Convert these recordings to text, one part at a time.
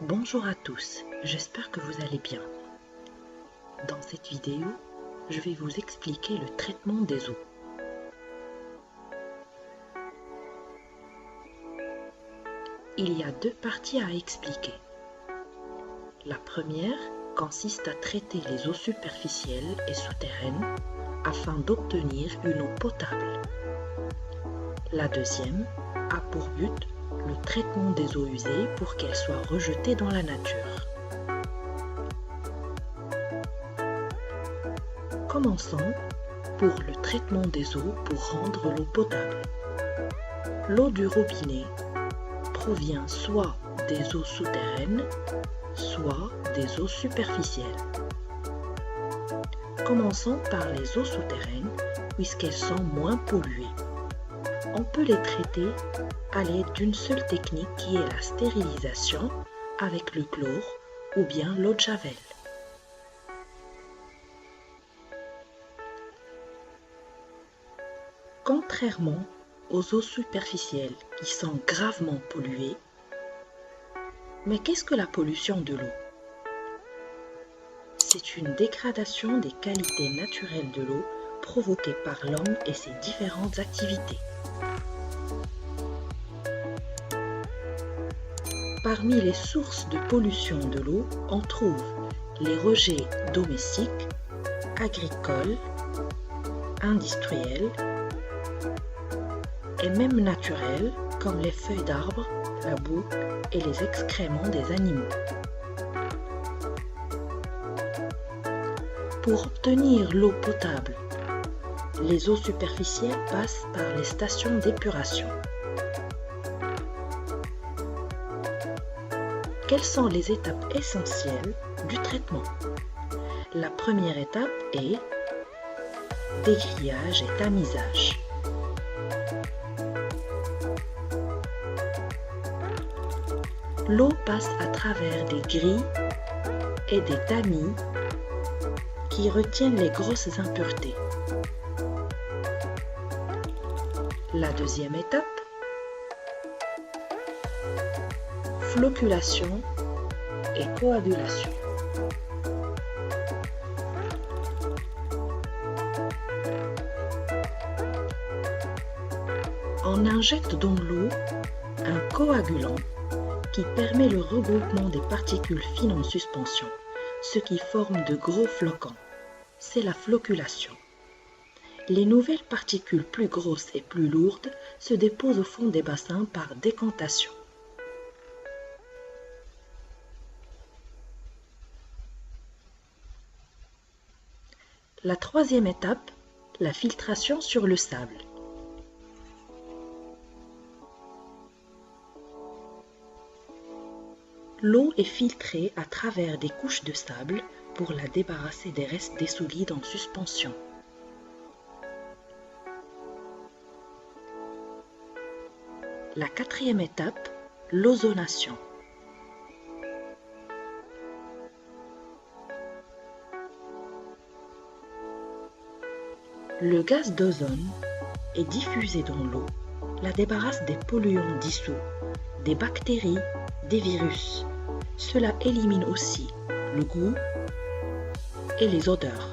Bonjour à tous, j'espère que vous allez bien. Dans cette vidéo, je vais vous expliquer le traitement des eaux. Il y a deux parties à expliquer. La première consiste à traiter les eaux superficielles et souterraines afin d'obtenir une eau potable. La deuxième a pour but le traitement des eaux usées pour qu'elles soient rejetées dans la nature. Commençons pour le traitement des eaux pour rendre l'eau potable. L'eau du robinet provient soit des eaux souterraines, soit des eaux superficielles. Commençons par les eaux souterraines puisqu'elles sont moins polluées. On peut les traiter à l'aide d'une seule technique qui est la stérilisation avec le chlore ou bien l'eau de javel. Contrairement aux eaux superficielles qui sont gravement polluées, mais qu'est-ce que la pollution de l'eau? C'est une dégradation des qualités naturelles de l'eau provoquée par l'homme et ses différentes activités. Parmi les sources de pollution de l'eau, on trouve les rejets domestiques, agricoles, industriels et même naturels comme les feuilles d'arbres, la boue et les excréments des animaux. Pour obtenir l'eau potable, les eaux superficielles passent par les stations d'épuration. Quelles sont les étapes essentielles du traitement? La première étape est dégrillage et tamisage. L'eau passe à travers des grilles et des tamis qui retiennent les grosses impuretés. La deuxième étape, floculation et coagulation. On injecte dans l'eau un coagulant qui permet le regroupement des particules fines en suspension, ce qui forme de gros flocons. C'est la floculation. Les nouvelles particules plus grosses et plus lourdes se déposent au fond des bassins par décantation. La troisième étape, la filtration sur le sable. L'eau est filtrée à travers des couches de sable pour la débarrasser des restes des solides en suspension. La quatrième étape, l'ozonation. Le gaz d'ozone est diffusé dans l'eau, la débarrasse des polluants dissous, des bactéries, des virus. Cela élimine aussi le goût et les odeurs.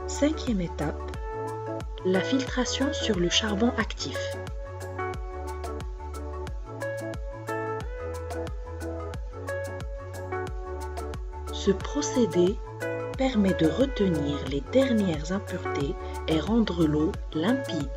Cinquième étape, la filtration sur le charbon actif. Ce procédé permet de retenir les dernières impuretés et rendre l'eau limpide.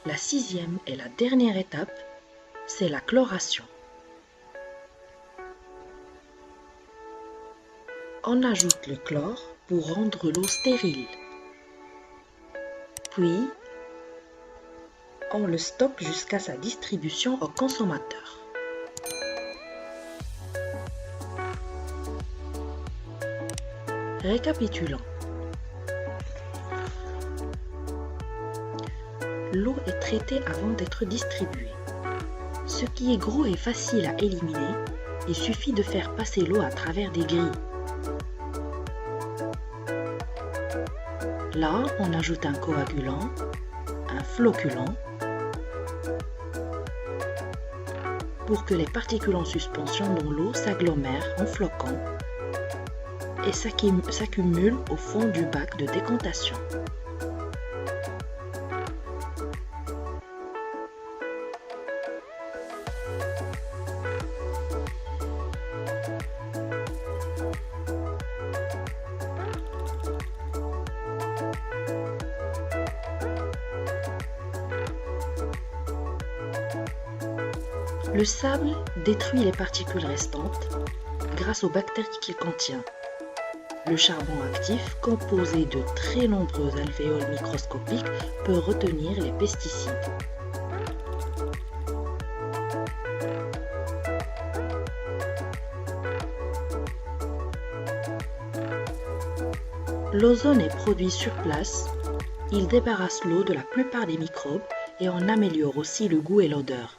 La sixième et la dernière étape, c'est la chloration. On ajoute le chlore pour rendre l'eau stérile. Puis, on le stocke jusqu'à sa distribution au consommateur. Récapitulons. L'eau est traitée avant d'être distribuée. Ce qui est gros et facile à éliminer, il suffit de faire passer l'eau à travers des grilles. Là, on ajoute un coagulant, un floculant, pour que les particules en suspension dans l'eau s'agglomèrent en flocons et s'accumulent au fond du bac de décantation. Le sable détruit les particules restantes grâce aux bactéries qu'il contient. Le charbon actif, composé de très nombreux alvéoles microscopiques, peut retenir les pesticides. L'ozone est produit sur place. Il débarrasse l'eau de la plupart des microbes et en améliore aussi le goût et l'odeur.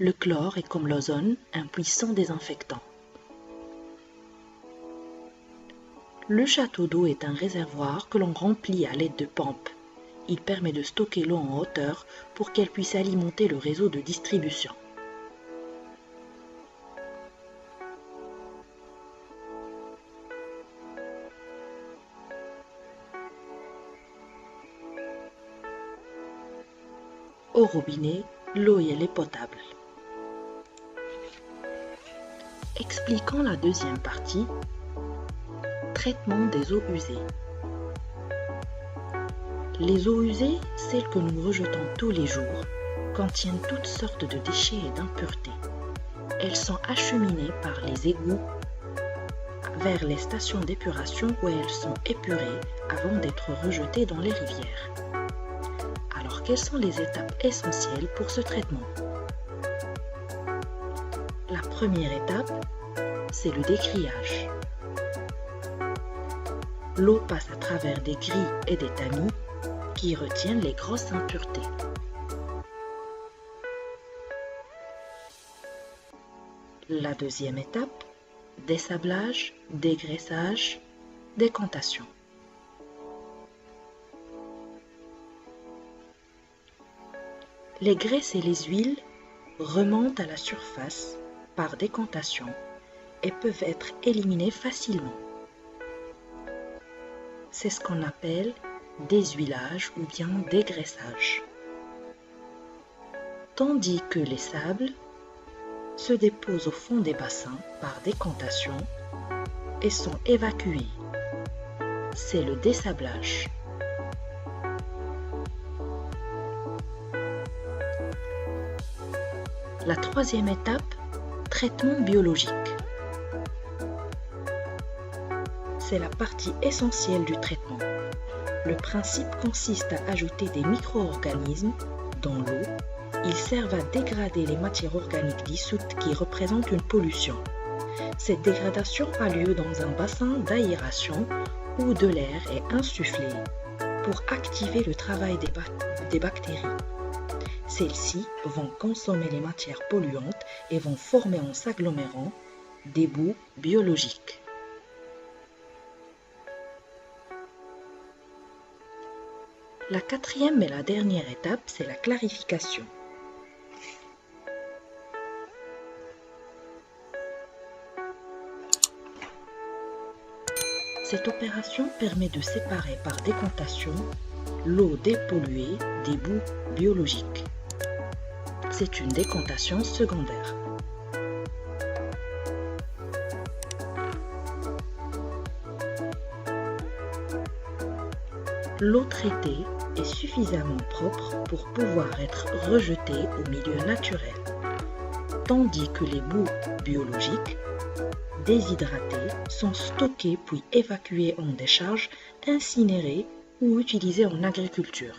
Le chlore est comme l'ozone, un puissant désinfectant. Le château d'eau est un réservoir que l'on remplit à l'aide de pompes. Il permet de stocker l'eau en hauteur pour qu'elle puisse alimenter le réseau de distribution. Au robinet, l'eau y est potable. Expliquons la deuxième partie, traitement des eaux usées. Les eaux usées, celles que nous rejetons tous les jours, contiennent toutes sortes de déchets et d'impuretés. Elles sont acheminées par les égouts vers les stations d'épuration où elles sont épurées avant d'être rejetées dans les rivières. Alors, quelles sont les étapes essentielles pour ce traitement? La première étape, c'est le décriage. L'eau passe à travers des grilles et des tamis qui retiennent les grosses impuretés. La deuxième étape, dessablage, dégraissage, décantation. Les graisses et les huiles remontent à la surface par décantation et peuvent être éliminées facilement. C'est ce qu'on appelle déshuilage ou bien dégraissage. Tandis que les sables se déposent au fond des bassins par décantation et sont évacués. C'est le dessablage. La troisième étape, traitement biologique. C'est la partie essentielle du traitement. Le principe consiste à ajouter des micro-organismes dans l'eau. Ils servent à dégrader les matières organiques dissoutes qui représentent une pollution. Cette dégradation a lieu dans un bassin d'aération où de l'air est insufflé pour activer le travail des bactéries. Celles-ci vont consommer les matières polluantes et vont former en s'agglomérant des boues biologiques. La quatrième et la dernière étape, c'est la clarification. Cette opération permet de séparer par décantation l'eau dépolluée des boues biologiques. C'est une décantation secondaire. L'eau traitée est suffisamment propre pour pouvoir être rejetée au milieu naturel, tandis que les boues biologiques déshydratées sont stockées puis évacuées en décharge, incinérées ou utilisées en agriculture.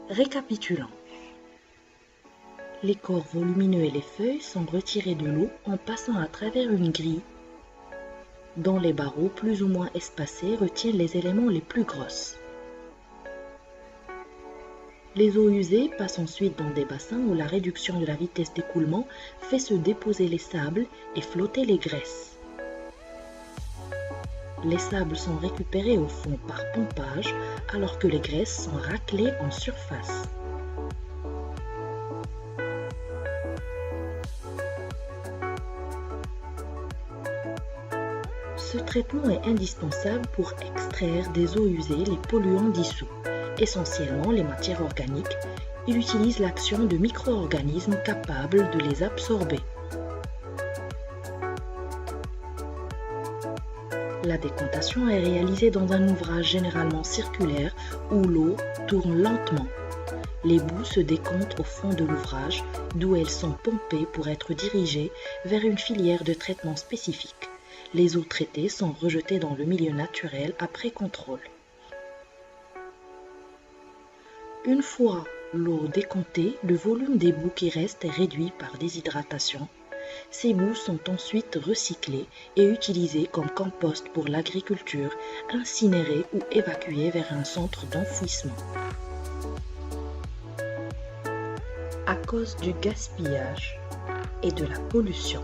Récapitulons. Les corps volumineux et les feuilles sont retirés de l'eau en passant à travers une grille dont les barreaux plus ou moins espacés retiennent les éléments les plus grosses. Les eaux usées passent ensuite dans des bassins où la réduction de la vitesse d'écoulement fait se déposer les sables et flotter les graisses. Les sables sont récupérés au fond par pompage alors que les graisses sont raclées en surface. Ce traitement est indispensable pour extraire des eaux usées les polluants dissous, essentiellement les matières organiques. Il utilise l'action de micro-organismes capables de les absorber. La décantation est réalisée dans un ouvrage généralement circulaire où l'eau tourne lentement. Les boues se décantent au fond de l'ouvrage, d'où elles sont pompées pour être dirigées vers une filière de traitement spécifique. Les eaux traitées sont rejetées dans le milieu naturel après contrôle. Une fois l'eau décantée, le volume des boues qui restent est réduit par déshydratation. Ces boues sont ensuite recyclées et utilisées comme compost pour l'agriculture, incinérées ou évacuées vers un centre d'enfouissement. À cause du gaspillage et de la pollution,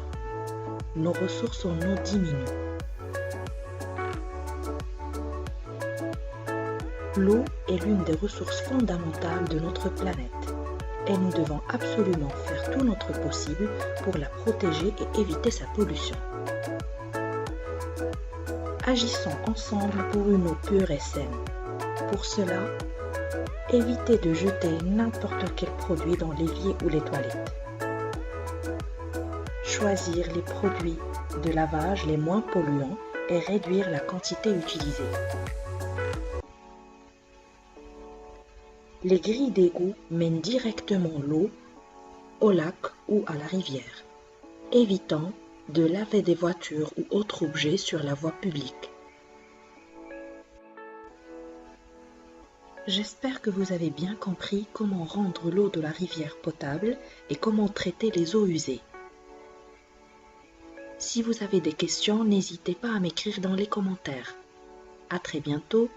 nos ressources en eau diminuent. L'eau est l'une des ressources fondamentales de notre planète et nous devons absolument faire tout notre possible pour la protéger et éviter sa pollution. Agissons ensemble pour une eau pure et saine. Pour cela, évitez de jeter n'importe quel produit dans l'évier ou les toilettes. Choisir les produits de lavage les moins polluants et réduire la quantité utilisée. Les grilles d'égout mènent directement l'eau au lac ou à la rivière, évitant de laver des voitures ou autres objets sur la voie publique. J'espère que vous avez bien compris comment rendre l'eau de la rivière potable et comment traiter les eaux usées. Si vous avez des questions, n'hésitez pas à m'écrire dans les commentaires. À très bientôt.